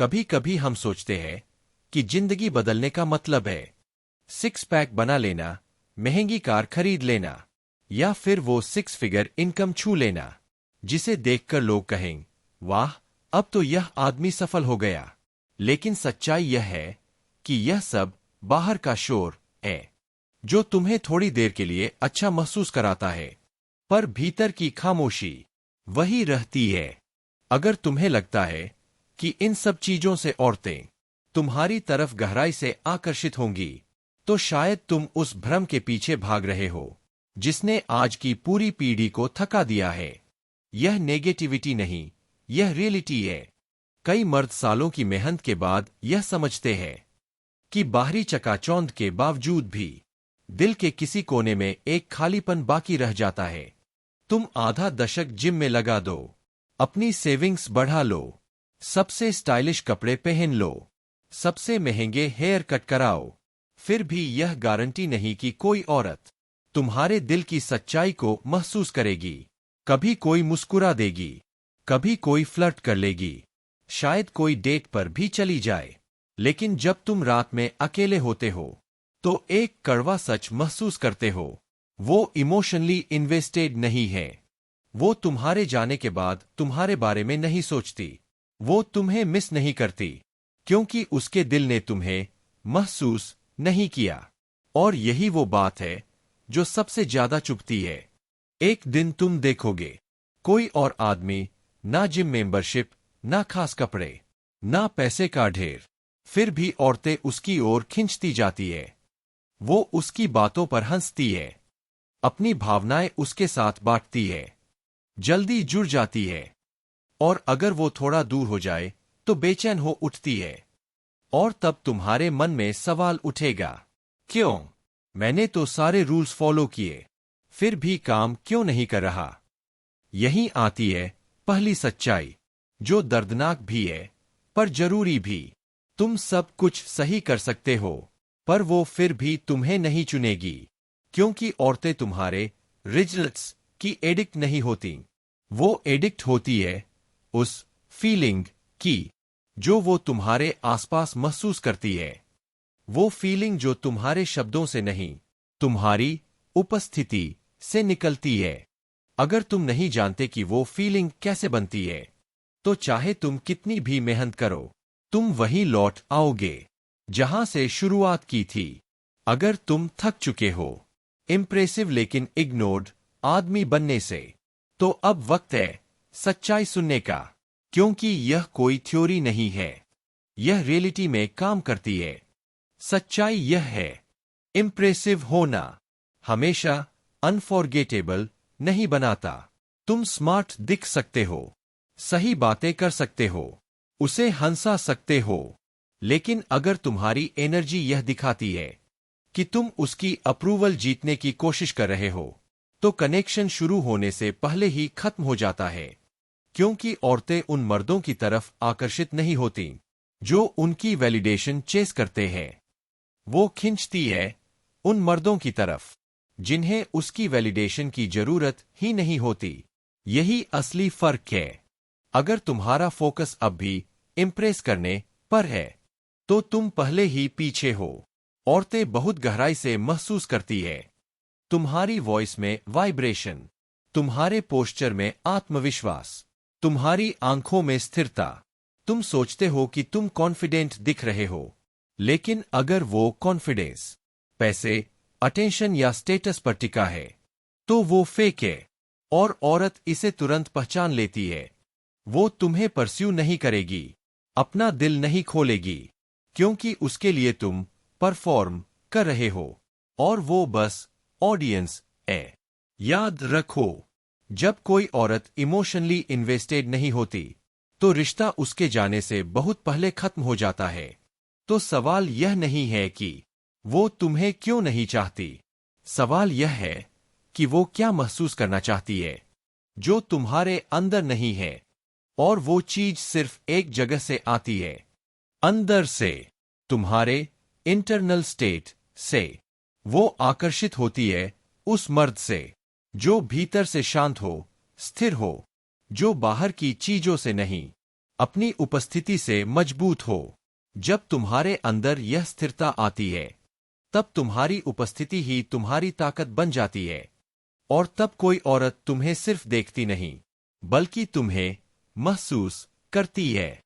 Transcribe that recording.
कभी कभी हम सोचते हैं कि जिंदगी बदलने का मतलब है सिक्स पैक बना लेना, महंगी कार खरीद लेना, या फिर वो सिक्स फिगर इनकम छू लेना जिसे देखकर लोग कहें, वाह, अब तो यह आदमी सफल हो गया। लेकिन सच्चाई यह है कि यह सब बाहर का शोर है जो तुम्हें थोड़ी देर के लिए अच्छा महसूस कराता है, पर भीतर की खामोशी वही रहती है। अगर तुम्हें लगता है कि इन सब चीजों से औरतें तुम्हारी तरफ गहराई से आकर्षित होंगी, तो शायद तुम उस भ्रम के पीछे भाग रहे हो जिसने आज की पूरी पीढ़ी को थका दिया है। यह नेगेटिविटी नहीं, यह रियलिटी है। कई मर्द सालों की मेहनत के बाद यह समझते हैं कि बाहरी चकाचौंध के बावजूद भी दिल के किसी कोने में एक खालीपन बाकी रह जाता है। तुम आधा दशक जिम में लगा दो, अपनी सेविंग्स बढ़ा लो, सबसे स्टाइलिश कपड़े पहन लो, सबसे महंगे हेयर कट कराओ, फिर भी यह गारंटी नहीं कि कोई औरत तुम्हारे दिल की सच्चाई को महसूस करेगी। कभी कोई मुस्कुरा देगी, कभी कोई फ्लर्ट कर लेगी, शायद कोई डेट पर भी चली जाए, लेकिन जब तुम रात में अकेले होते हो तो एक कड़वा सच महसूस करते हो, वो इमोशनली इन्वेस्टेड नहीं है। वो तुम्हारे जाने के बाद तुम्हारे बारे में नहीं सोचती, वो तुम्हें मिस नहीं करती, क्योंकि उसके दिल ने तुम्हें महसूस नहीं किया। और यही वो बात है जो सबसे ज्यादा चुभती है। एक दिन तुम देखोगे कोई और आदमी, ना जिम मेंबरशिप, ना खास कपड़े, ना पैसे का ढेर, फिर भी औरतें उसकी ओर खिंचती जाती है। वो उसकी बातों पर हंसती है, अपनी भावनाएं उसके साथ बांटती है, जल्दी जुड़ जाती है, और अगर वो थोड़ा दूर हो जाए तो बेचैन हो उठती है। और तब तुम्हारे मन में सवाल उठेगा, क्यों? मैंने तो सारे रूल्स फॉलो किए, फिर भी काम क्यों नहीं कर रहा? यही आती है पहली सच्चाई, जो दर्दनाक भी है पर जरूरी भी। तुम सब कुछ सही कर सकते हो, पर वो फिर भी तुम्हें नहीं चुनेगी, क्योंकि औरतें तुम्हारे रिजल्ट्स की एडिक्ट नहीं होती। वो एडिक्ट होती है उस फीलिंग की जो वो तुम्हारे आसपास महसूस करती है। वो फीलिंग जो तुम्हारे शब्दों से नहीं, तुम्हारी उपस्थिति से निकलती है। अगर तुम नहीं जानते कि वो फीलिंग कैसे बनती है, तो चाहे तुम कितनी भी मेहनत करो, तुम वहीं लौट आओगे जहां से शुरुआत की थी। अगर तुम थक चुके हो इम्प्रेसिव लेकिन इग्नोर्ड आदमी बनने से, तो अब वक्त है सच्चाई सुनने का, क्योंकि यह कोई थ्योरी नहीं है, यह रियलिटी में काम करती है। सच्चाई यह है, इम्प्रेसिव होना हमेशा अनफॉरगेटेबल नहीं बनाता। तुम स्मार्ट दिख सकते हो, सही बातें कर सकते हो, उसे हंसा सकते हो, लेकिन अगर तुम्हारी एनर्जी यह दिखाती है कि तुम उसकी अप्रूवल जीतने की कोशिश कर रहे हो, तो कनेक्शन शुरू होने से पहले ही खत्म हो जाता है। क्योंकि औरतें उन मर्दों की तरफ आकर्षित नहीं होती जो उनकी वैलिडेशन चेस करते हैं, वो खिंचती है उन मर्दों की तरफ जिन्हें उसकी वैलिडेशन की जरूरत ही नहीं होती। यही असली फर्क है। अगर तुम्हारा फोकस अब भी इम्प्रेस करने पर है, तो तुम पहले ही पीछे हो। औरतें बहुत गहराई से महसूस करती है, तुम्हारी वॉइस में वाइब्रेशन, तुम्हारे पोस्चर में आत्मविश्वास, तुम्हारी आंखों में स्थिरता। तुम सोचते हो कि तुम कॉन्फिडेंट दिख रहे हो, लेकिन अगर वो कॉन्फिडेंस पैसे, अटेंशन या स्टेटस पर टिका है, तो वो फेक है, और औरत इसे तुरंत पहचान लेती है। वो तुम्हें परस्यू नहीं करेगी, अपना दिल नहीं खोलेगी, क्योंकि उसके लिए तुम परफॉर्म कर रहे हो, और वो बस ऑडियंस है। याद रखो, जब कोई औरत इमोशनली इन्वेस्टेड नहीं होती, तो रिश्ता उसके जाने से बहुत पहले खत्म हो जाता है। तो सवाल यह नहीं है कि वो तुम्हें क्यों नहीं चाहती, सवाल यह है कि वो क्या महसूस करना चाहती है जो तुम्हारे अंदर नहीं है। और वो चीज सिर्फ एक जगह से आती है, अंदर से, तुम्हारे इंटरनल स्टेट से। वो आकर्षित होती है उस मर्द से जो भीतर से शांत हो, स्थिर हो, जो बाहर की चीजों से नहीं, अपनी उपस्थिति से मजबूत हो। जब तुम्हारे अंदर यह स्थिरता आती है, तब तुम्हारी उपस्थिति ही तुम्हारी ताकत बन जाती है, और तब कोई औरत तुम्हें सिर्फ देखती नहीं, बल्कि तुम्हें महसूस करती है।